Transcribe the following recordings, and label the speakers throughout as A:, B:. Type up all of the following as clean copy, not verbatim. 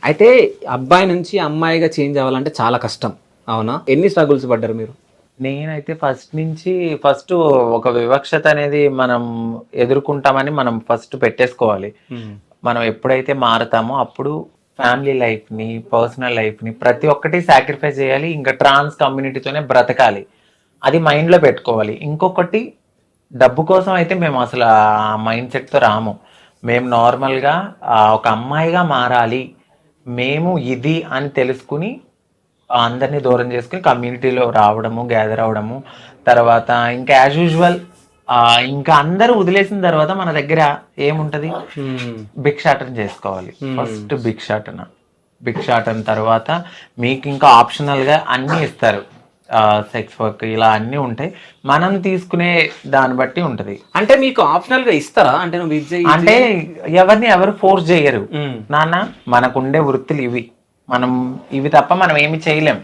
A: అయితే అబ్బాయి నుంచి అమ్మాయిగా చేంజ్ అవ్వాలంటే చాలా కష్టం, అవునా? ఎన్ని స్ట్రగుల్స్ పడ్డారు మీరు?
B: నేనైతే ఫస్ట్ ఒక వివక్షత అనేది మనం ఎదుర్కొంటామని మనం ఫస్ట్ పెట్టేసుకోవాలి. మనం ఎప్పుడైతే మారుతామో అప్పుడు ఫ్యామిలీ లైఫ్ని, పర్సనల్ లైఫ్ని ప్రతి ఒక్కటి సాక్రిఫైస్ చేయాలి. ఇంకా ట్రాన్స్ కమ్యూనిటీతోనే బ్రతకాలి, అది మైండ్లో పెట్టుకోవాలి. ఇంకొకటి, డబ్బు కోసం అయితే మేము అసలు ఆ మైండ్ సెట్తో రాము. మేము నార్మల్గా ఒక అమ్మాయిగా మారాలి, మేము ఇది అని తెలుసుకుని అందరినీ దూరం చేసుకుని కమ్యూనిటీలో రావడము, గ్యాదర్ అవ్వడము. తర్వాత ఇంకా యాజ్ యూజువల్ ఇంకా అందరూ వదిలేసిన తర్వాత మన దగ్గర ఏముంటది, భిక్షాటన చేసుకోవాలి. ఫస్ట్ భిక్షాటన తర్వాత మీకు ఇంకా ఆప్షనల్గా అన్నీ ఇస్తారు, సెక్స్ వర్క్ ఇలా అన్నీ ఉంటాయి. మనం తీసుకునే దాన్ని బట్టి ఉంటది.
A: అంటే మీకు ఆప్షనల్ గా ఇస్తారా? అంటే నువ్వు ఇది చెయ్యి, ఇది
B: అంటే ఎవరు ఫోర్స్ చేయరు నాన్న, మనకుండే వృత్తులు ఇవి, మనం ఇవి తప్ప మనం ఏమి చేయలేం,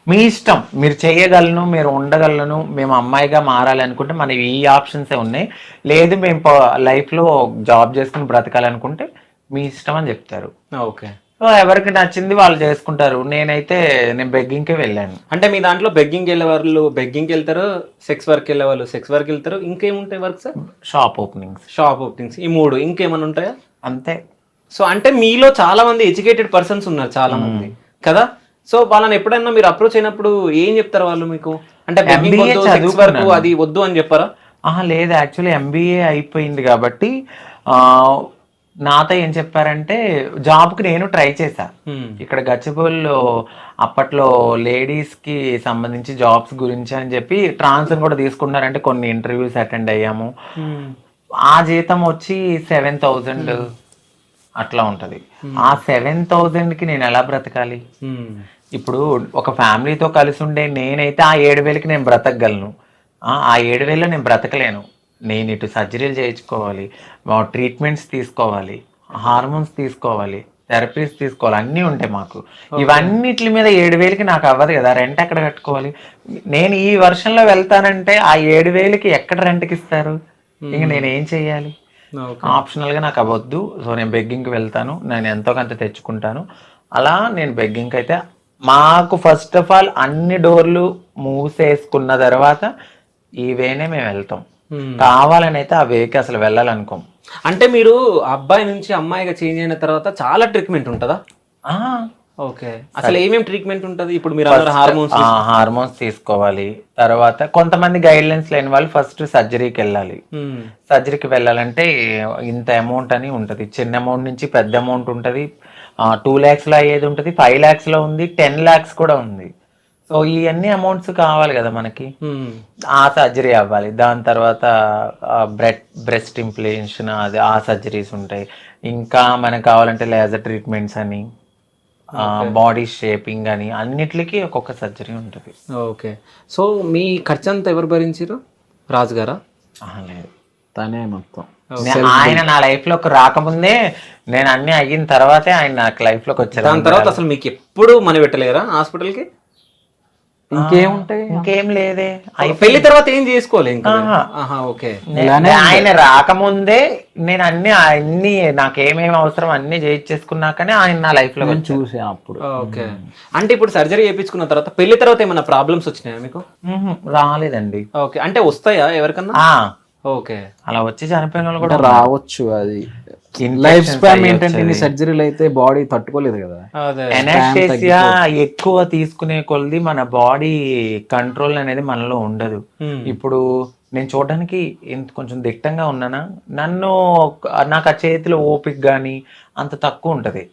B: మీ ఇష్టం, మీరు చేయగలను, మీరు ఉండగలను, మేము అమ్మాయిగా మారాలి అనుకుంటే మనకి ఈ ఆప్షన్సే ఉన్నాయి. లేదు మేము లైఫ్లో జాబ్ చేసుకుని బ్రతకాలనుకుంటే మీ ఇష్టం అని చెప్తారు.
A: ఓకే.
B: సో ఎవరికి నచ్చింది వాళ్ళు చేసుకుంటారు. నేను బెగ్గింగ్కే వెళ్ళాను.
A: అంటే మీ దాంట్లో బెగ్గింగ్ వెళ్ళే వాళ్ళు బెగ్గింగ్కి వెళ్తారు, సెక్స్ వర్క్ వెళ్ళే వాళ్ళు సెక్స్ వర్క్ వెళ్తారు, ఇంకేముంటాయి వర్క్ సార్?
B: షాప్ ఓపెనింగ్స్,
A: ఈ మూడు, ఇంకేమైనా ఉంటాయా?
B: అంతే.
A: సో అంటే మీలో చాలా మంది ఎడ్యుకేటెడ్ పర్సన్స్ ఉన్నారు చాలా మంది కదా. సో వాళ్ళని ఎప్పుడైనా మీరు అప్రోచ్ అయినప్పుడు ఏం చెప్తారు వాళ్ళు మీకు? అంటే begging వద్దు, sex work అది వద్దు అని చెప్పారా?
B: లేదు, యాక్చువల్లీ ఎంబీఏ అయిపోయింది కాబట్టి నాతో ఏం చెప్పారంటే, జాబ్కి నేను ట్రై చేశా ఇక్కడ గచ్చిబౌలిలో. అప్పట్లో లేడీస్కి సంబంధించి జాబ్స్ గురించి అని చెప్పి ట్రాన్స్ కూడా తీసుకున్నారంటే కొన్ని ఇంటర్వ్యూస్ అటెండ్ అయ్యాము. ఆ జీతం వచ్చి 7,000 అట్లా ఉంటది. ఆ 7,000కి నేను ఎలా బ్రతకాలి? ఇప్పుడు ఒక ఫ్యామిలీతో కలిసి ఉండే నేనైతే ఆ 7,000కి నేను బ్రతకగలను, ఆ 7,000లో నేను బ్రతకలేను. నేను ఇటు సర్జరీలు చేయించుకోవాలి, ట్రీట్మెంట్స్ తీసుకోవాలి, హార్మోన్స్ తీసుకోవాలి, థెరపీస్ తీసుకోవాలి, అన్నీ ఉంటాయి మాకు. ఇవన్నిటి మీద 7,000కి నాకు అవ్వదు కదా, రెంట్ ఎక్కడ కట్టుకోవాలి? నేను ఈ వర్షంలో వెళ్తానంటే ఆ 7,000కి ఎక్కడ రెంట్కి ఇస్తారు? ఇంక నేను ఏం చెయ్యాలి? ఆప్షనల్గా నాకు అవ్వద్దు. సో నేను బెగ్గింగ్కి వెళ్తాను, నేను ఎంతో కొంత తెచ్చుకుంటాను. అలా నేను బెగ్గింగ్కి అయితే, మాకు ఫస్ట్ ఆఫ్ ఆల్ అన్ని డోర్లు మూసేసుకున్న తర్వాత ఈ వేనే మేము వెళ్తాం. కావాలని అయితే ఆ వేకి అసలు వెళ్ళాలనుకోం.
A: అంటే మీరు అబ్బాయి నుంచి అమ్మాయిగా చేంజ్ అయిన తర్వాత చాలా ట్రీట్మెంట్ ఉంటుందా? ఓకే. అసలు ఏమేమి ట్రీట్మెంట్ ఉంటుంది? ఇప్పుడు మీరు
B: హార్మోన్స్ తీసుకోవాలి. తర్వాత కొంతమంది గైడ్ లైన్స్ లేని వాళ్ళు ఫస్ట్ సర్జరీకి వెళ్ళాలి. సర్జరీకి వెళ్ళాలంటే ఇంత అమౌంట్ అని ఉంటుంది. చిన్న అమౌంట్ నుంచి పెద్ద అమౌంట్ ఉంటుంది. 2 lakhsలో అయ్యేది ఉంటుంది, 5 lakhsలో ఉంది, 10 lakhs కూడా ఉంది. సో ఇవన్నీ అమౌంట్స్ కావాలి కదా మనకి. ఆ సర్జరీ అవ్వాలి. దాని తర్వాత బ్రెస్ట్ ఇంప్లాంటేషన్, అది ఆ సర్జరీస్ ఉంటాయి. ఇంకా మనకు కావాలంటే లేజర్ ట్రీట్మెంట్స్ అని, బాడీ షేపింగ్ అని, అన్నిటికీ ఒక్కొక్క సర్జరీ ఉంటుంది.
A: ఓకే. సో మీ ఖర్చు అంతా ఎవరు భరించారు? రాజు గారా?
B: లేదు,
A: తనే మొత్తం.
B: ఆయన నా లైఫ్ లోకి రాకముందే, నేను అన్ని అయిన తర్వాతే ఆయన నాకు లైఫ్ లోకి వచ్చారు.
A: దాని తర్వాత అసలు మీకు ఎప్పుడు మనీ పెట్టలేరా హాస్పిటల్కి?
B: ఇంకేముంటాయి? ఇంకేం లేదే.
A: పెళ్లి తర్వాత ఏం చేసుకోవాలి ఇంకా? ఓకే.
B: ఆయన రాకముందే నేను అన్ని నాకేమేమి అవసరం అన్ని చేయించేసుకున్నాకనే ఆయన నా లైఫ్ లో చూసా అప్పుడు.
A: ఓకే. అంటే ఇప్పుడు సర్జరీ చేయించుకున్న తర్వాత పెళ్లి తర్వాత ఏమైనా ప్రాబ్లమ్స్ వచ్చినాయా మీకు?
B: రాలేదండి.
A: ఓకే. అంటే వస్తాయా ఎవరికన్నా?
B: ఓకే. అలా వచ్చి చనిపోయిన వాళ్ళు కూడా
C: రావచ్చు. అది లైఫ్ స్పాన్ ఏంటంటే సర్జరీలు అయితే బాడీ తట్టుకోలేదు కదా.
B: ఎనాస్థీసియా ఎక్కువ తీసుకునే కొలది మన బాడీ కంట్రోల్ అనేది మనలో ఉండదు. ఇప్పుడు నేను చూడడానికి కొంచెం దిట్టంగా ఉన్నానా, నాకు ఆ చేతిలో ఓపిక గానీ అంత తక్కువ ఉంటది.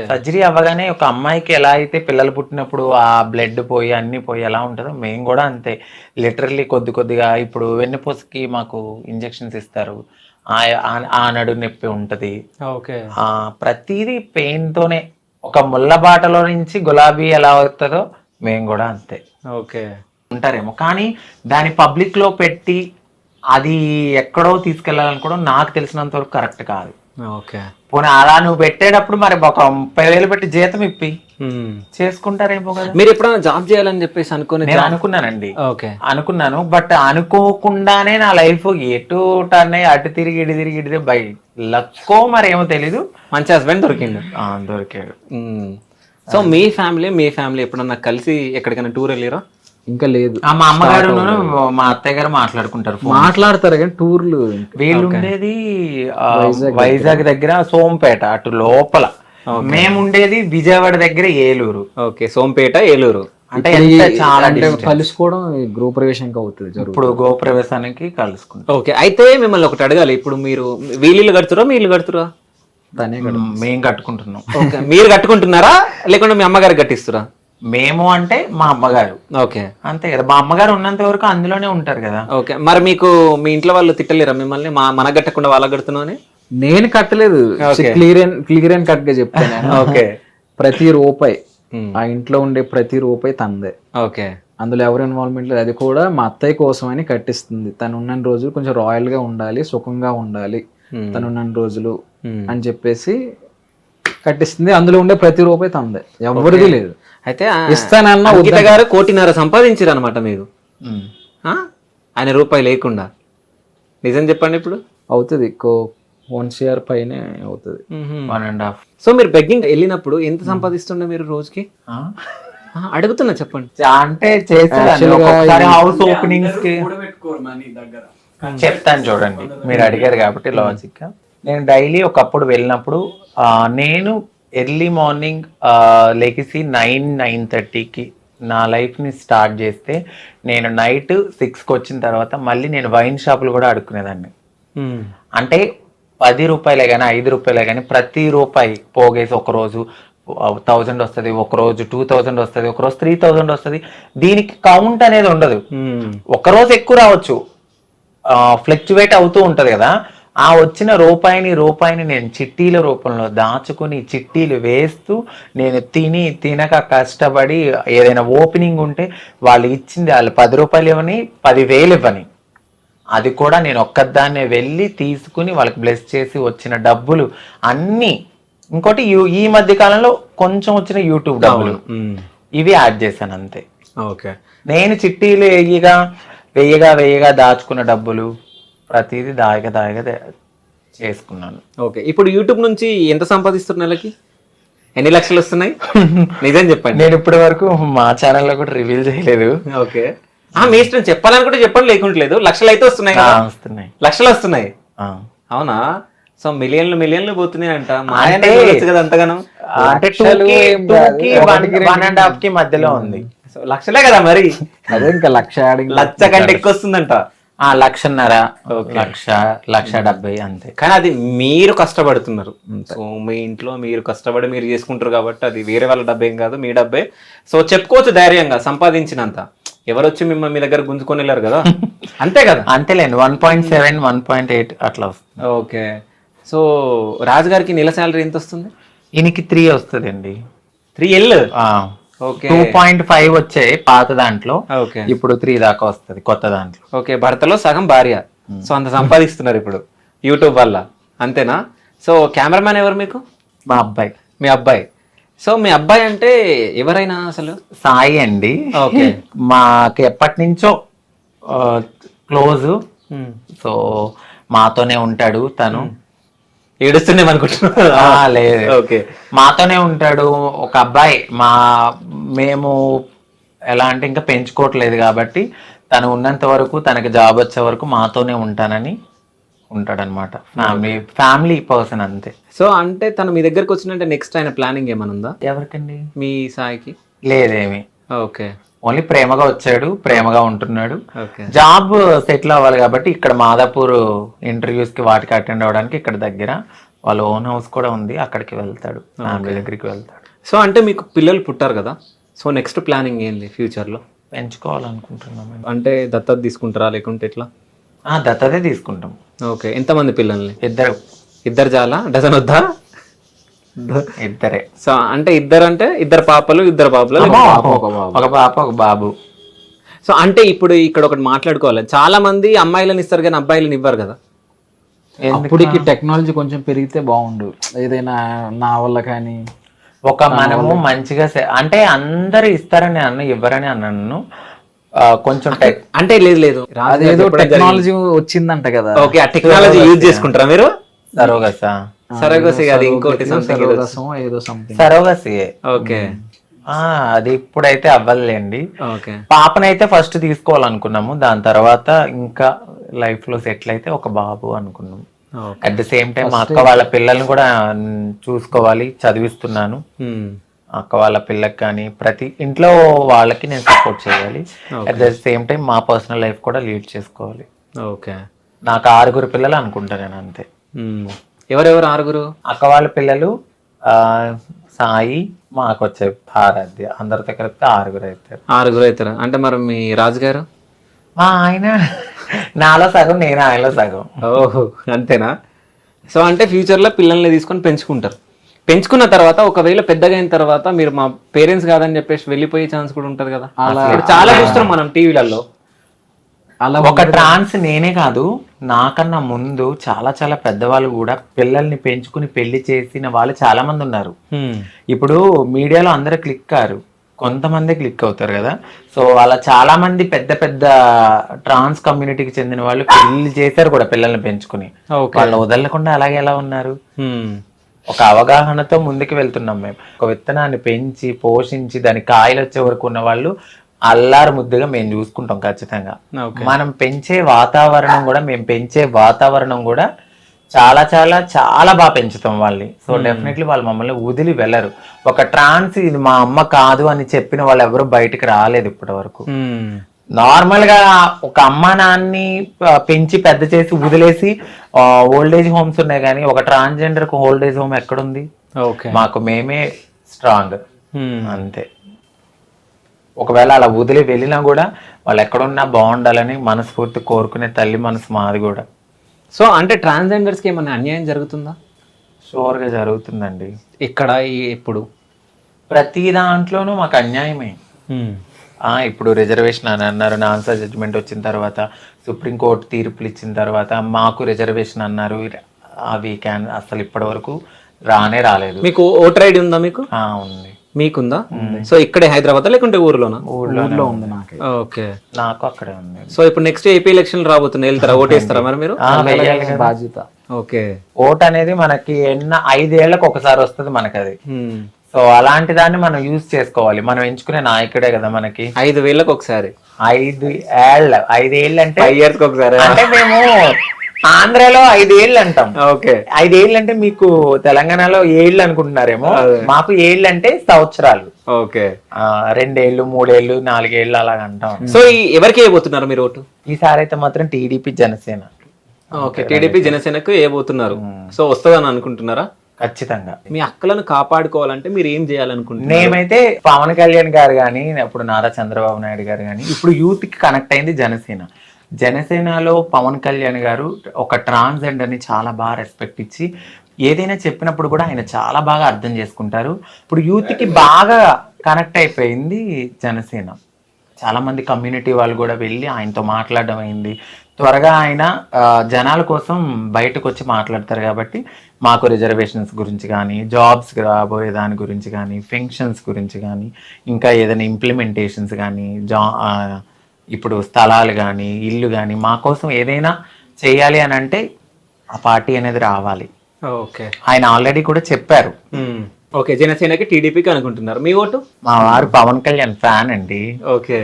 B: సర్జరీ అవ్వగానే ఒక అమ్మాయికి ఎలా అయితే పిల్లలు పుట్టినప్పుడు ఆ బ్లడ్ పోయి అన్ని పోయి ఎలా ఉంటుందో మేము కూడా అంతే. లిటరల్లీ కొద్దిగా ఇప్పుడు వెన్నుపూసకి మాకు ఇంజెక్షన్స్ ఇస్తారు, ఆ నడు నొప్పి ఉంటది. ప్రతిదీ పెయిన్ తోనే. ఒక ముళ్ళ బాటలో నుంచి గులాబీ ఎలా అవుతుందో మేము కూడా అంతే.
A: ఓకే.
B: ఉంటారేమో కానీ దాన్ని పబ్లిక్ లో పెట్టి అది ఎక్కడో తీసుకెళ్లాలనుకోవడం నాకు తెలిసినంత వరకు కరెక్ట్ కాదు.
A: ఓకే.
B: పోనీ అలా నువ్వు పెట్టేటప్పుడు మరి ఒక 30,000 పెట్టి జీతం ఇప్పి చేసుకుంటారేమో కదా.
A: మీరు ఎప్పుడైనా జాబ్ చేయాలని చెప్పేసి అనుకుని?
B: నేను అనుకున్నానండి,
A: ఓకే,
B: అనుకున్నాను. బట్ అనుకోకుండానే నా లైఫ్ ఎటు టర్న్ అయ్యి అటు తిరిగి ఇటు తిరిగి ఇటు బై లక్కో మరి ఏమో తెలీదు,
A: మంచి హస్బెండ్ దొరికిండు.
B: దొరికాడు.
A: సో మీ ఫ్యామిలీ ఎప్పుడన్నా కలిసి ఎక్కడికైనా టూర్ వెళ్ళారా?
C: ఇంకా లేదు.
B: మా అమ్మగారు మా అత్తయ్య గారు మాట్లాడుకుంటారు,
C: మాట్లాడతారు కానీ టూర్లు.
B: వీళ్ళు ఉండేది వైజాగ్ దగ్గర సోంపేట అటు లోపల, మేము ఉండేది విజయవాడ దగ్గర ఏలూరు.
A: ఓకే, సోంపేట ఏలూరు
B: అంటే చాలా
C: కలుసుకోవడం గృహప్రవేశానికి అవుతుంది.
B: ఇప్పుడు గృహప్రవేశానికి కలుసుకుంటాం.
A: ఓకే, అయితే మిమ్మల్ని ఒకటి అడగాలి. ఇప్పుడు మీరు వీళ్ళు కడుతురా మీ ఇల్లు కడుతురా?
B: మేము కట్టుకుంటున్నాం.
A: ఓకే, మీరు కట్టుకుంటున్నారా లేకుంటే మీ అమ్మగారు కట్టిస్తురా?
B: మేము అంటే మా అమ్మగారు.
A: ఓకే,
B: అంతే కదా, మా అమ్మగారు ఉన్నంత వరకు అందులోనే ఉంటారు కదా.
A: ఓకే, మరి మీకు మీ ఇంట్లో వాళ్ళు తిట్టలేరా మిమ్మల్ని మన కట్టకుండా వాళ్ళ కడుతున్నావు అని?
C: నేను కట్టలేదు, క్లియర్ అండ్ కట్ గా చెప్తాను.
A: ఓకే,
C: ప్రతి రూపాయి ఆ ఇంట్లో ఉండే ప్రతి రూపాయి తందే.
A: ఓకే,
C: అందులో ఎవరు ఇన్వాల్వ్మెంట్ లేదు. అది కూడా మా అత్తయ్య కోసం అని కట్టిస్తుంది. తను ఉన్న రోజులు కొంచెం రాయల్ గా ఉండాలి, సుఖంగా ఉండాలి తను ఉన్న రోజులు అని చెప్పేసి కట్టిస్తుంది. అందులో ఉండే ప్రతి రూపాయి తందే, ఎవరిది లేదు.
A: అయితే
C: ఇస్తానన్నా
A: అంకిత గారు 1.5 కోటి సంపాదించారు అనమాట మీరు, ఆయన రూపాయి లేకుండా. నిజం చెప్పండి ఇప్పుడు.
C: అవుతుంది 1 CR పైనే అవుతుంది,
B: 1.5.
A: సో మీరు బెగ్గింగ్ వెళ్ళినప్పుడు ఎంత సంపాదిస్తుండే మీరు రోజుకి? అడుగుతున్నా చెప్పండి.
B: అంటే చేసేదాన్ని హౌస్ ఓపెనింగ్స్ కి చెప్తాను చూడండి, మీరు అడిగారు కాబట్టి లాజిక్. నేను డైలీ ఒకప్పుడు వెళ్ళినప్పుడు నేను ఎర్లీ మార్నింగ్ లెగిసి 9-9:30కి నా లైఫ్ని స్టార్ట్ చేస్తే నేను నైట్ 6కి వచ్చిన తర్వాత మళ్ళీ నేను వైన్ షాపులు కూడా అడుక్కునేదాన్ని. అంటే 10 రూపాయలే కానీ 5 రూపాయలే కానీ ప్రతి రూపాయి పోగేసి ఒకరోజు 1000 వస్తుంది, ఒకరోజు 2000 వస్తుంది, ఒకరోజు 3000 వస్తుంది. దీనికి కౌంట్ అనేది ఉండదు. ఒకరోజు ఎక్కువ రావచ్చు, ఫ్లక్చువేట్ అవుతూ ఉంటది కదా. ఆ వచ్చిన రూపాయిని నేను చిట్టీల రూపంలో దాచుకుని చిట్టీలు వేస్తూ నేను తినక కష్టపడి ఏదైనా ఓపెనింగ్ ఉంటే వాళ్ళు ఇచ్చింది వాళ్ళు 10 రూపాయలు ఇవ్వని 10,000 ఇవ్వని, అది కూడా నేను ఒక్కదాన్నే వెళ్ళి తీసుకుని వాళ్ళకి బ్లెస్ చేసి వచ్చిన డబ్బులు అన్నీ. ఇంకోటి ఈ మధ్య కాలంలో కొంచెం వచ్చిన యూట్యూబ్ డబ్బులు ఇవి యాడ్ చేశాను అంతే.
A: ఓకే,
B: నేను చిట్టీలు వెయ్యగా దాచుకున్న డబ్బులు ప్రతిదీ దాయగా చేసుకున్నాను.
A: ఓకే, ఇప్పుడు యూట్యూబ్ నుంచి ఎంత సంపాదిస్తున్నారు నెలకి? ఎన్ని లక్షలు వస్తున్నాయి? నిజం చెప్పండి.
B: నేను ఇప్పటి వరకు మా ఛానల్లో కూడా రివీల్ చేయలేదు.
A: ఓకే, మీ ఇష్టం, చెప్పాలనుకుంటే చెప్పండి, లేకుంటలేదు. లక్షలు అయితే వస్తున్నాయి, లక్షలు వస్తున్నాయి. అవునా? సో మిలియన్లు పోతున్నాయి అంట.
B: అంటే
A: కదా అంతగానం,
B: అంటే 1.5 కి మధ్యలో ఉంది.
A: లక్షలే కదా మరి,
C: అదే ఇంకా
A: లక్ష కంటే ఎక్కువ వస్తుందంట.
B: 1,50,000 1,70,000 అంతే.
A: కానీ అది మీరు కష్టపడుతున్నారు. సో మీ ఇంట్లో మీరు కష్టపడి మీరు చేసుకుంటారు కాబట్టి అది వేరే వాళ్ళ డబ్బేం కాదు, మీ డబ్బే. సో చెప్పుకోవచ్చు ధైర్యంగా, సంపాదించినంత ఎవరు వచ్చి మిమ్మల్ని మీ దగ్గర గుంజుకొని వెళ్ళారు కదా. అంతే కదా?
B: అంతేలేండి, 1.7 1.8 అట్లా వస్తుంది.
A: ఓకే, సో రాజు గారికి నెల శాలరీ ఎంత వస్తుంది?
B: ఈయనకి 3 వస్తుంది అండి.
A: 3L.
B: 2.5 వచ్చాయి పాత దాంట్లో,
A: ఓకే,
B: ఇప్పుడు 3 దాకా వస్తుంది కొత్త దాంట్లో.
A: ఓకే, భర్తలో సగం భార్య. సో అంత సంపాదిస్తున్నారు ఇప్పుడు యూట్యూబ్ వల్ల, అంతేనా? సో కెమెరామ్యాన్ ఎవరు మీకు?
B: మా అబ్బాయి.
A: మీ అబ్బాయి. సో మీ అబ్బాయి అంటే ఎవరైనా అసలు?
B: సాయి అండి.
A: ఓకే,
B: మాకు ఎప్పటి నుంచో క్లోజ్. సో మాతోనే ఉంటాడు తను.
A: ఏడుస్తున్నాం అనుకుంటున్నా?
B: లేదు,
A: ఓకే,
B: మాతోనే ఉంటాడు. ఒక అబ్బాయి. మేము ఎలా అంటే ఇంకా పెంచుకోవట్లేదు కాబట్టి తను ఉన్నంత వరకు, తనకి జాబ్ వచ్చే వరకు మాతోనే ఉంటానని ఉంటాడనమాట. ఫ్యామిలీ పర్సన్ అంతే.
A: సో అంటే తను మీ దగ్గరకు వచ్చినట్టే నెక్స్ట్ ఆయన ప్లానింగ్ ఏమైనా ఉందా?
B: ఎవరికండి?
A: మీ సాయికి?
B: లేదేమి.
A: ఓకే,
B: ఓన్లీ ప్రేమగా వచ్చాడు, ప్రేమగా ఉంటున్నాడు.
A: ఓకే,
B: జాబ్ సెటిల్ అవ్వాలి కాబట్టి ఇక్కడ మాదాపూర్ ఇంటర్వ్యూస్ కి వాటికి అటెండ్ అవ్వడానికి ఇక్కడ దగ్గర వాళ్ళ ఓన్ హౌస్ కూడా ఉంది, అక్కడికి వెళ్తాడు, ఫ్యామిలీ దగ్గరికి వెళ్తాడు.
A: సో అంటే మీకు పిల్లలు పుట్టారు కదా, సో నెక్స్ట్ ప్లానింగ్ ఏంది ఫ్యూచర్ లో?
B: పెంచుకోవాలనుకుంటున్నాం.
A: అంటే దత్తత తీసుకుంటారా లేకుంటే ఎట్లా?
B: దత్తతే తీసుకుంటాం.
A: ఓకే, ఎంతమంది పిల్లల్ని?
B: ఇద్దరు
A: చాలా? డజన్ వద్దా?
B: ఇద్దరే.
A: సో అంటే ఇద్దరు పాపలు, ఇద్దరు బాబులు,
B: ఒక పాప ఒక బాబు.
A: సో అంటే ఇప్పుడు ఇక్కడ ఒకటి మాట్లాడుకోవాలి, చాలా మంది అమ్మాయిలను ఇస్తారు కానీ అబ్బాయిలను ఇవ్వరు కదా.
C: అప్పటికి టెక్నాలజీ కొంచెం పెరిగితే బాగుండు, ఏదైనా నా వల్ల కానీ.
B: ఒక మనము మంచిగా అంటే అందరు ఇస్తారని ఇవ్వరని అన్నాను. కొంచెం
A: అంటే లేదు
C: అదేదో టెక్నాలజీ వచ్చిందంట కదా.
A: ఓకే, ఆ టెక్నాలజీ యూజ్ చేసుకుంటారా మీరు?
B: సరోగసి
A: అది ఇంకోటి
C: ఏదో సంథింగ్
B: సరోగసి.
A: ఓకే,
B: అది ఇప్పుడైతే అవ్వలేండి.
A: ఓకే.
B: పాపనైతే ఫస్ట్ తీసుకోవాలనుకున్నాము, దాని తర్వాత ఇంకా లైఫ్ లో సెటిల్ అయితే ఒక బాబు అనుకున్నాము. అట్ ద సేమ్ టైం మా అక్క వాళ్ళ పిల్లల్ని కూడా చూసుకోవాలి, చదివిస్తున్నాను. అక్క వాళ్ళ పిల్లకి కానీ ప్రతి ఇంట్లో వాళ్ళకి నేను సపోర్ట్ చేయాలి. అట్ ద సేమ్ టైం మా పర్సనల్ లైఫ్ కూడా లీడ్ చేసుకోవాలి.
A: ఓకే.
B: నాకు 6 పిల్లలు అనుకుంటా నేను, అంతే.
A: ఎవరెవరు 6?
B: అక్క వాళ్ళ పిల్లలు సాయి, మాకు వచ్చే ఆరాధ్య, అందరితో కలిపితే 6
A: అవుతారు. అంటే మరి మీ రాజుగారు?
B: మా ఆయన నాలో సగం, నేను ఆయనలో సగం.
A: ఓహో, అంతేనా? సో అంటే ఫ్యూచర్ లో పిల్లల్ని తీసుకొని పెంచుకుంటారు. పెంచుకున్న తర్వాత ఒకవేళ పెద్దగా అయిన తర్వాత మీరు మా పేరెంట్స్ కాదని చెప్పేసి వెళ్ళిపోయే ఛాన్స్ కూడా ఉంటది కదా. చాలా చూస్తున్నాం మనం టీవీలలో.
B: అలా ఒక ట్రాన్స్ నేనే కాదు, నాకన్నా ముందు చాలా చాలా పెద్దవాళ్ళు కూడా పిల్లల్ని పెంచుకుని పెళ్లి చేసిన వాళ్ళు చాలా మంది ఉన్నారు. ఇప్పుడు మీడియాలో అందరూ క్లిక్ కారు, కొంతమంది క్లిక్ అవుతారు కదా. సో అలా చాలా మంది పెద్ద పెద్ద ట్రాన్స్ కమ్యూనిటీకి చెందిన వాళ్ళు పెళ్లి చేశారు కూడా పిల్లల్ని పెంచుకుని. వాళ్ళు వదలకుండా అలాగే ఎలా ఉన్నారు? ఒక అవగాహనతో ముందుకు వెళ్తున్నాం మేము. ఒక విత్తనాన్ని పెంచి పోషించి దాని కాయలు వచ్చే వరకు ఉన్న వాళ్ళు అల్లారు ముద్దుగా మేము చూసుకుంటాం ఖచ్చితంగా. మనం పెంచే వాతావరణం కూడా, మేము పెంచే వాతావరణం కూడా చాలా చాలా చాలా బాగా పెంచుతాం వాళ్ళని. సో డెఫినెట్లీ వాళ్ళు మమ్మల్ని వదిలి వెళ్ళరు. ఒక ట్రాన్స్ ఇది మా అమ్మ కాదు అని చెప్పిన వాళ్ళు ఎవరు బయటకు రాలేదు ఇప్పటి వరకు. నార్మల్ గా ఒక అమ్మ నాన్ని పెంచి పెద్ద చేసి వదిలేసి ఓల్డేజ్ హోమ్స్ ఉన్నాయి, కానీ ఒక ట్రాన్స్జెండర్ కు ఓల్డేజ్ హోమ్ ఎక్కడుంది? మాకు మేమే స్ట్రాంగ్, అంతే. ఒకవేళ అలా వదిలి వెళ్ళినా కూడా వాళ్ళు ఎక్కడున్నా బాగుండాలని మనస్ఫూర్తి కోరుకునే తల్లి మనసు మాది కూడా.
A: సో అంటే ట్రాన్స్జెండర్స్ కి ఏమైనా అన్యాయం జరుగుతుందా?
B: షూర్ గా జరుగుతుందండి.
A: ఇక్కడ ఎప్పుడు
B: ప్రతి దాంట్లోనూ మాకు అన్యాయమే. ఇప్పుడు రిజర్వేషన్ అని అన్నారు, ఆన్సర్ జడ్జిమెంట్ వచ్చిన తర్వాత, సుప్రీంకోర్టు తీర్పులు ఇచ్చిన తర్వాత మాకు రిజర్వేషన్ అన్నారు. అవి అసలు ఇప్పటి వరకు రాలేదు.
A: మీకు ఓటర్ ఐడి ఉందా? మీకు
B: ఉంది.
A: మీకుందా? సో ఇక్కడే హైదరాబాద్ లేకుంటే ఊర్లోనా?
C: ఊర్లో ఉంది నాకు.
A: ఓకే,
B: నాకు అక్కడే ఉంది.
A: సో ఇప్పుడు నెక్స్ట్ ఏపీ ఎలక్షన్ రాబోతున్నాయి, వెళ్తారా? ఓటేస్తారా మరి మీరు?
C: బాధ్యత.
A: ఓకే.
B: ఓట్ అనేది మనకి 5 ఏళ్లకు ఒకసారి వస్తుంది మనకి అది. సో అలాంటి దాన్ని మనం యూజ్ చేసుకోవాలి. మనం ఎంచుకునే నాయకుడే కదా మనకి.
A: 5 ఏళ్ళకి ఒకసారి?
B: 5 ఏళ్ళు. 5 ఏళ్ళు అంటే
A: 5 years ఒకసారి.
B: అంటే మేము ఆంధ్రాలో 5 ఏళ్ళు అంటాం.
A: ఓకే.
B: 5 ఏళ్ళు అంటే మీకు తెలంగాణలో ఏళ్ళు అనుకుంటున్నారేమో, మాకు ఏళ్ళు అంటే సంవత్సరాలు.
A: ఓకే.
B: 2 ఏళ్ళు, 3 ఏళ్ళు, 4 ఏళ్ళు అలాగ అంటాం.
A: సో ఎవరికి వేయబోతున్నారు మీరు ఓటు?
B: ఈసారి అయితే మాత్రం టీడీపీ జనసేన.
A: ఓకే, టీడీపీ జనసేనకు వేయబోతున్నారు. సో వస్తుందని అనుకుంటున్నారా?
B: ఖచ్చితంగా.
A: మీ అక్కలను కాపాడుకోవాలంటే మీరు ఏం చేయాలనుకుంటున్నారు?
B: మేమైతే పవన్ కళ్యాణ్ గారు కానీ, అప్పుడు నారా చంద్రబాబు నాయుడు గారు కానీ, ఇప్పుడు యూత్ కి కనెక్ట్ అయింది జనసేన. జనసేనలో పవన్ కళ్యాణ్ గారు ఒక ట్రాన్స్జెండర్ ని చాలా బాగా రెస్పెక్ట్ ఇచ్చి ఏదైనా చెప్పినప్పుడు కూడా ఆయన చాలా బాగా అర్థం చేసుకుంటారు. ఇప్పుడు యూత్ కి బాగా కనెక్ట్ అయిపోయింది జనసేన. చాలా మంది కమ్యూనిటీ వాళ్ళు కూడా వెళ్ళి ఆయనతో మాట్లాడడం అయింది. త్వరగా ఆయన జనాల కోసం బయటకు వచ్చి మాట్లాడతారు. కాబట్టి మాకు రిజర్వేషన్స్ గురించి కానీ, జాబ్స్ రాబోయే దాని గురించి కానీ, పెన్షన్స్ గురించి కానీ, ఇంకా ఏదైనా ఇంప్లిమెంటేషన్స్ కానీ, ఇప్పుడు స్థలాలు కానీ, ఇల్లు కానీ, మా కోసం ఏదైనా చేయాలి అని అంటే ఆ పార్టీ అనేది రావాలి.
A: ఓకే.
B: ఆయన ఆల్రెడీ కూడా చెప్పారు.
A: ఓకే, జనసేనకి టీడీపీకి అనుకుంటున్నారు. మీ ఓటు?
B: మా వారు పవన్ కళ్యాణ్ ఫ్యాన్ అండి.
A: ఓకే.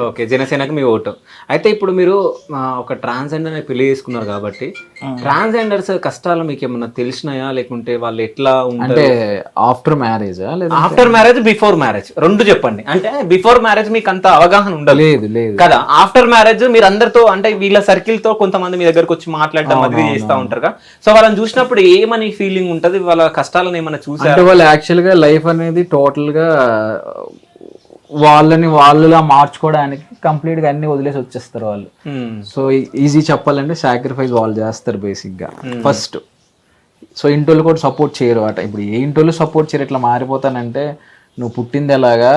A: ఓకే, జనసేనకి మీ ఓటు. అయితే ఇప్పుడు మీరు ఒక ట్రాన్స్జెండర్ పెళ్లి చేసుకున్నారు కాబట్టి ట్రాన్స్జెండర్స్ కష్టాలు మీకు ఏమన్నా తెలిసినాయా, లేకుంటే వాళ్ళు ఎట్లా ఉంటారు?
C: After marriage,
A: after marriage, before marriage, రెండు చెప్పండి. అంటే బిఫోర్ మ్యారేజ్ మీకు అంత అవగాహన ఉండలేదు కదా. ఆఫ్టర్ మ్యారేజ్ మీరు అందరితో, అంటే వీళ్ళ సర్కిల్ తో కొంతమంది మీ దగ్గరకు వచ్చి మాట్లాడడం అది చేస్తూ ఉంటారు. సో వాళ్ళని చూసినప్పుడు ఏమని ఫీలింగ్ ఉంటది? వాళ్ళ కష్టాలను ఏమైనా చూసారు?
C: వాళ్ళు యాక్చువల్ గా లైఫ్ అనేది టోటల్ గా వాళ్ళలా మార్చుకోవడానికి కంప్లీట్ గా అన్ని వదిలేసి వచ్చేస్తారు వాళ్ళు. సో ఈజీ చెప్పాలంటే సాక్రిఫైస్ వాళ్ళు చేస్తారు బేసిక్ గా ఫస్ట్. సో ఇంటోళ్ళు కూడా సపోర్ట్ చేయరు అట. ఇప్పుడు ఏ ఇంటోళ్ళు సపోర్ట్ చేయరు, ఇట్లా మారిపోతానంటే నువ్వు పుట్టింది ఎలాగా,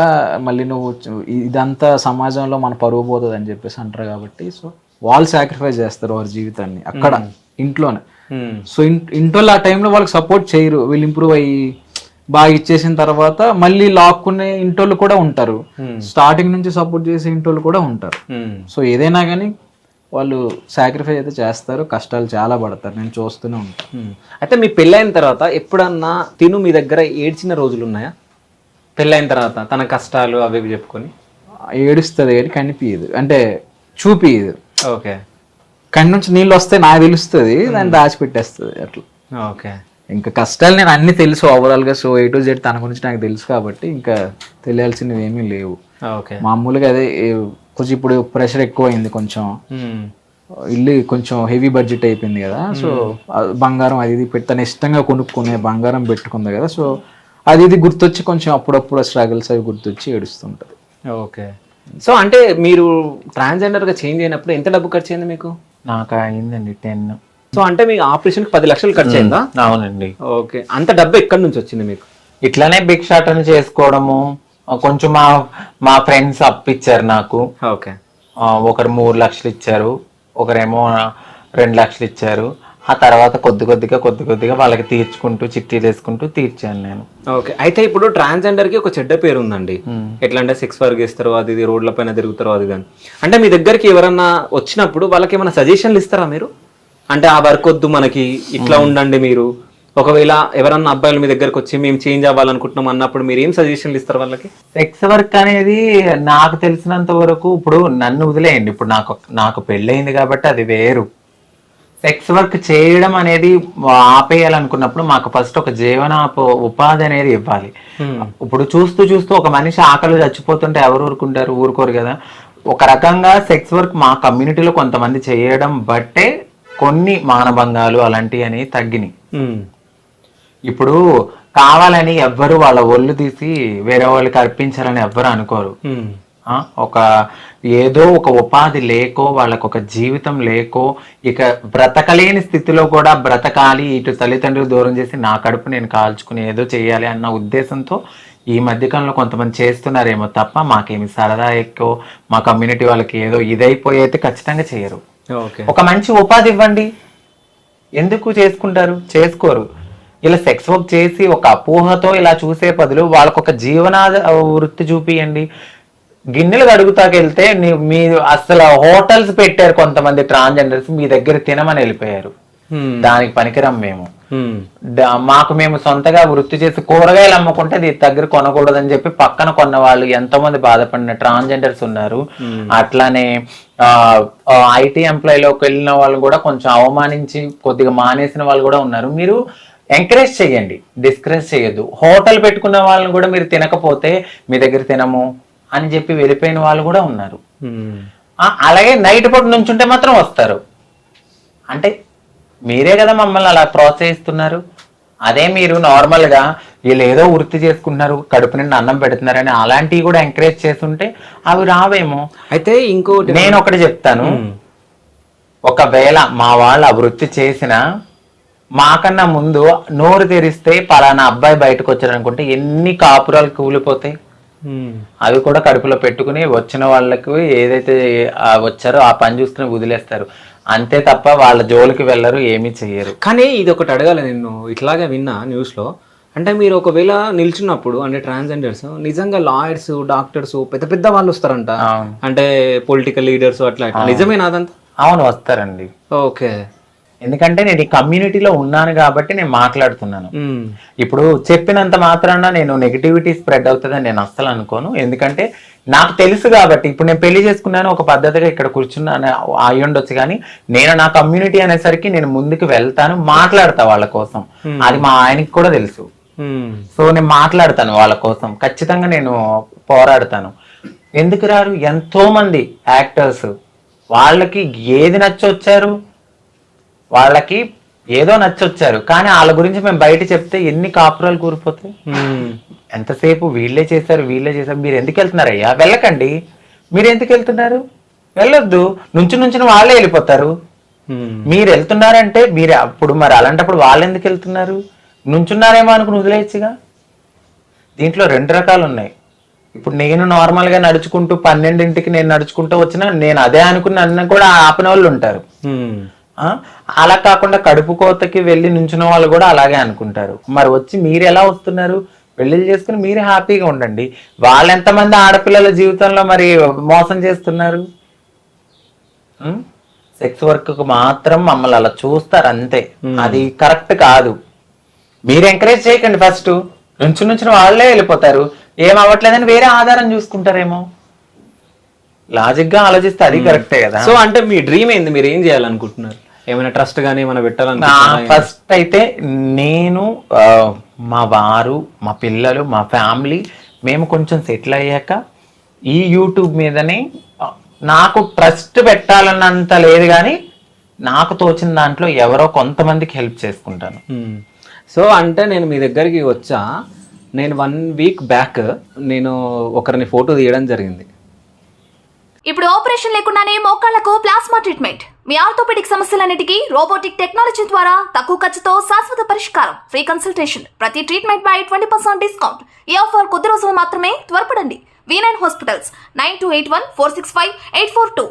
C: మళ్ళీ నువ్వు ఇదంతా సమాజంలో మన పరువు పోతుంది అని చెప్పేసి అంటారు. కాబట్టి సో వాళ్ళు సాక్రిఫైస్ చేస్తారు వారి జీవితాన్ని అక్కడ ఇంట్లోనే.
A: Hmm.
C: సో ఇంట్లో ఆ టైంలో వాళ్ళకి సపోర్ట్ చేయరు, వీళ్ళు ఇంప్రూవ్ అయ్యి బాగా ఇచ్చేసిన తర్వాత మళ్ళీ లాక్కునే ఇంటోళ్ళు కూడా ఉంటారు, స్టార్టింగ్ నుంచి సపోర్ట్ చేసే ఇంటోళ్ళు కూడా ఉంటారు. సో ఏదైనా కానీ వాళ్ళు సాక్రిఫైస్ అయితే చేస్తారు, కష్టాలు చాలా పడతారు, నేను చూస్తూనే ఉంటాను.
A: అయితే మీ పెళ్ళైన తర్వాత ఎప్పుడన్నా తిను మీ దగ్గర ఏడ్చిన రోజులు ఉన్నాయా? పెళ్ళైన తర్వాత తన కష్టాలు అవి ఇవి చెప్పుకొని
C: ఏడుస్తుంది కానీ కనిపించదు, అంటే చూపియదు.
A: ఓకే.
C: కಣ್ಣి నుంచి నీళ్ళు వస్తే నాకు తెలుస్తుంది, దాన్ని దాచిపెట్టేస్తుంది అట్లా.
A: ఓకే.
C: ఇంకా కష్టాలు నేను అన్ని తెలుసు ఓవరాల్గా. సో A to Z తన గురించి నాకు తెలుసు కాబట్టి ఇంకా తెలియాల్సినవి ఏమీ లేవు.
A: ఓకే.
C: మామూలుగా అదే కొంచెం ఇప్పుడు ప్రెషర్ ఎక్కువ అయింది, కొంచెం ఇల్లు కొంచెం హెవీ బడ్జెట్ అయిపోయింది కదా. సో బంగారం అది ఇది పెట్టి తను ఇష్టంగా కొనుక్కునే బంగారం పెట్టుకుంది కదా. సో అది ఇది గుర్తొచ్చి కొంచెం అప్పుడప్పుడు స్ట్రగుల్స్ అవి గుర్తొచ్చి ఏడుస్తుంటది.
A: ఓకే. సో అంటే మీరు ట్రాన్స్జెండర్గా చేంజ్ అయినప్పుడు ఎంత డబ్బు ఖర్చు అయింది మీకు?
B: నాకు అయిందండి 10.
A: సో అంటే మీ ఆపరేషన్కి 10 లక్షలు ఖర్చు అయిందా?
B: అవునండి.
A: ఓకే. అంత డబ్బు ఎక్కడి నుంచి వచ్చింది మీకు?
B: ఇట్లానే భిక్షాటన చేసుకోవడము, కొంచెం మా ఫ్రెండ్స్ అప్పిచ్చారు నాకు.
A: ఓకే.
B: ఒకరు 3 లక్షలు ఇచ్చారు, ఒకరేమో 2 లక్షలు ఇచ్చారు. ఆ తర్వాత కొద్ది కొద్దిగా వాళ్ళకి తీర్చుకుంటూ చిట్టీలు వేసుకుంటూ తీర్చాను నేను.
A: ఓకే. అయితే ఇప్పుడు ట్రాన్స్జెండర్ కి ఒక చెడ్డ పేరు ఉందండి. ఎట్లా అంటే సెక్స్ వర్క్ చేస్తారు, అది ఇది రోడ్ల పైన తిరుగుతారు, అది కానీ. అంటే మీ దగ్గరికి ఎవరన్నా వచ్చినప్పుడు వాళ్ళకి ఏమైనా సజెషన్లు ఇస్తారా మీరు? అంటే ఆ వర్క్ వద్దు మనకి, ఇట్లా ఉండండి మీరు. ఒకవేళ ఎవరన్నా అబ్బాయిలు మీ దగ్గరకు వచ్చి మేము చేంజ్ అవ్వాలనుకుంటున్నాం అన్నప్పుడు మీరు ఏం సజెషన్లు ఇస్తారు వాళ్ళకి?
B: సెక్స్ వర్క్ అనేది నాకు తెలిసినంత వరకు, ఇప్పుడు నన్ను వదిలేయండి, ఇప్పుడు నాకు పెళ్ళయింది కాబట్టి అది వేరు. సెక్స్ వర్క్ చేయడం అనేది ఆపేయాలనుకున్నప్పుడు మాకు ఫస్ట్ ఒక ఉపాధి అనేది ఇవ్వాలి. ఇప్పుడు చూస్తూ ఒక మనిషి ఆకలి చచ్చిపోతుంటే ఎవరు ఊరుకోరు కదా. ఒక రకంగా సెక్స్ వర్క్ మా కమ్యూనిటీలో కొంతమంది చేయడం బట్టే కొన్ని మానభంగాలు అలాంటివి అనేవి తగ్గినాయి. ఇప్పుడు కావాలని ఎవ్వరు వాళ్ళ ఒళ్ళు తీసి వేరే వాళ్ళకి అర్పించాలని ఎవ్వరు అనుకోరు. ఏదో ఒక ఉపాధి లేకో వాళ్ళకు ఒక జీవితం లేకో ఇక బ్రతకలేని స్థితిలో కూడా బ్రతకాలి, ఇటు తల్లిదండ్రులు దూరం చేసి నా కడుపు నేను కాల్చుకుని ఏదో చేయాలి అన్న ఉద్దేశంతో ఈ మధ్యకాలంలో కొంతమంది చేస్తున్నారేమో తప్ప మాకేమి సరదా ఎక్కువ మా కమ్యూనిటీ వాళ్ళకి ఏదో ఇదైపోయి అయితే ఖచ్చితంగా చేయరు. ఒక మంచి ఉపాధి ఇవ్వండి, ఎందుకు చేసుకోరు. ఇలా సెక్స్ వర్క్ చేసి ఒక అపోహతో ఇలా చూసే బదులు వాళ్ళకు ఒక జీవనాధార వృత్తి చూపియండి. గిన్నెలు కడుగుతాకెళ్తే మీరు అసలు హోటల్స్ పెట్టారు కొంతమంది ట్రాన్స్జెండర్స్, మీ దగ్గర తినమని వెళ్ళిపోయారు. దానికి పనికిరం మేము. మేము సొంతగా వృత్తి చేసి కూరగాయలు అమ్ముకుంటే దీని దగ్గర కొనకూడదని చెప్పి పక్కన కొన్న వాళ్ళు ఎంతో మంది బాధపడిన ట్రాన్స్జెండర్స్ ఉన్నారు. అట్లానే IT ఎంప్లాయీలోకి వెళ్ళిన వాళ్ళు కూడా కొంచెం అవమానించి కొద్దిగా మానేసిన వాళ్ళు కూడా ఉన్నారు. మీరు ఎంకరేజ్ చేయండి, డిస్కరేజ్ చేయొద్దు. హోటల్ పెట్టుకున్న వాళ్ళని కూడా మీరు తినకపోతే మీ దగ్గర తినము అని చెప్పి వెళ్ళిపోయిన వాళ్ళు కూడా ఉన్నారు. అలాగే నైట్ పూట నుంచుంటే మాత్రం వస్తారు. అంటే మీరే కదా మమ్మల్ని అలా ప్రోత్సహిస్తున్నారు. అదే మీరు నార్మల్గా వీళ్ళు ఏదో వృత్తి చేసుకుంటున్నారు, కడుపు నిండా అన్నం పెడుతున్నారని అలాంటివి కూడా ఎంకరేజ్ చేస్తుంటే అవి రావేమో.
A: అయితే ఇంకోటి
B: నేను ఒకటి చెప్తాను, ఒకవేళ మా వాళ్ళు ఆ వృత్తి చేసినా మాకన్నా ముందు నోరు తెరిస్తే పలానా అబ్బాయి బయటకు వచ్చారు అనుకుంటే ఎన్ని కాపురాలు కూలిపోతాయి. అవి కూడా కడుపులో పెట్టుకుని వచ్చిన వాళ్ళకు ఏదైతే వచ్చారో ఆ పని చూసుకుని వదిలేస్తారు అంతే తప్ప వాళ్ళ జోలికి వెళ్ళరు, ఏమీ చెయ్యరు.
A: కానీ ఇది ఒకటి అడగాలి, నేను ఇట్లాగే విన్నా న్యూస్లో. అంటే మీరు ఒకవేళ నిల్చున్నప్పుడు అంటే ట్రాన్స్జెండర్స్ నిజంగా లాయర్స్, డాక్టర్స్, పెద్ద పెద్ద వాళ్ళు వస్తారంట, అంటే పొలిటికల్ లీడర్స్ అట్లా, నిజమేనా అదంతా?
B: అవును, వస్తారండి.
A: ఓకే.
B: ఎందుకంటే నేను ఈ కమ్యూనిటీలో ఉన్నాను కాబట్టి నేను మాట్లాడుతున్నాను. ఇప్పుడు చెప్పినంత మాత్రాన నేను నెగిటివిటీ స్ప్రెడ్ అవుతుందని నేను అస్సలు అనుకోను. ఎందుకంటే నాకు తెలుసు కాబట్టి. ఇప్పుడు నేను పెళ్లి చేసుకున్నాను, ఒక పద్ధతిగా ఇక్కడ కూర్చున్నాను అయి ఉండొచ్చు, కానీ నేను నా కమ్యూనిటీ అనేసరికి నేను ముందుకు వెళ్తాను, మాట్లాడతా వాళ్ళ కోసం. అది మా ఆయనకి కూడా తెలుసు. సో నేను మాట్లాడతాను వాళ్ళ కోసం, ఖచ్చితంగా నేను పోరాడతాను. ఎందుకు రారు? ఎంతో మంది యాక్టర్స్ వాళ్ళకి ఏది నచ్చొచ్చారు, వాళ్ళకి ఏదో నచ్చొచ్చారు, కానీ వాళ్ళ గురించి మేము బయట చెప్తే ఎన్ని కాపురాలు కూరిపోతాయి. ఎంతసేపు వీళ్ళే చేశారు. మీరు ఎందుకు వెళ్తున్నారయ్యా? వెళ్ళకండి. మీరు ఎందుకు వెళ్తున్నారు? వెళ్ళొద్దు. నుంచిన వాళ్ళే వెళ్ళిపోతారు. మీరు వెళ్తున్నారంటే మీరు అప్పుడు మరి అలాంటప్పుడు వాళ్ళు ఎందుకు వెళ్తున్నారు? నుంచున్నారేమో అనుకుని వదిలేయచ్చుగా. దీంట్లో 2 రకాలు ఉన్నాయి. ఇప్పుడు నేను నార్మల్ గా నడుచుకుంటూ 12ంటికి నేను నడుచుకుంటూ వచ్చినా నేను అదే అనుకుని నన్ను కూడా ఆపిన వాళ్ళు ఉంటారు. అలా కాకుండా కడుపు కోతకి వెళ్ళి నుంచిన వాళ్ళు కూడా అలాగే అనుకుంటారు. మరి వచ్చి మీరు ఎలా వస్తున్నారు? పెళ్లిళ్ళు చేసుకుని మీరు హ్యాపీగా ఉండండి. వాళ్ళు ఎంతమంది ఆడపిల్లల జీవితంలో మరి మోసం చేస్తున్నారు? సెక్స్ వర్క్ మాత్రం మమ్మల్ని అలా చూస్తారు అంతే. అది కరెక్ట్ కాదు. మీరు ఎంకరేజ్ చేయకండి. ఫస్ట్ నుంచిన వాళ్ళే వెళ్ళిపోతారు. ఏం అవ్వట్లేదని వేరే ఆధారం చూసుకుంటారేమో. లాజిక్ గా ఆలోచిస్తే అది కరెక్టే కదా.
A: సో అంటే మీ డ్రీమ్ ఏంది? మీరు ఏం చేయాలనుకుంటున్నారు? ఏమైనా ట్రస్ట్ గానీ ఏమైనా పెట్టాలని?
B: ఫస్ట్ అయితే నేను, మా వారు, మా పిల్లలు, మా ఫ్యామిలీ మేము కొంచెం సెటిల్ అయ్యాక ఈ యూట్యూబ్ మీదనే నాకు ట్రస్ట్ పెట్టాలన్నంత లేదు, కానీ నాకు తోచిన దాంట్లో ఎవరో కొంతమందికి హెల్ప్ చేసుకుంటాను.
A: సో అంటే నేను మీ దగ్గరికి వచ్చా, నేను 1 వీక్ బ్యాక్ నేను ఒకరిని ఫోటో తీయడం జరిగింది.
D: ఇప్పుడు ఆపరేషన్ లేకుండానే మోకాళ్లకు ప్లాస్మా ట్రీట్మెంట్. మీ ఆర్థోపెడిక్ సమస్యలన్నిటికీ రోబోటిక్ టెక్నాలజీ ద్వారా తక్కువ ఖర్చుతో శాశ్వత పరిష్కారం. Free consultation. ప్రతి ట్రీట్మెంట్ పై 20% డిస్కౌంట్. ఈ ఆఫర్ కొద్ది రోజులు మాత్రమే. త్వరపడండి. V9 hospitals 9281465842.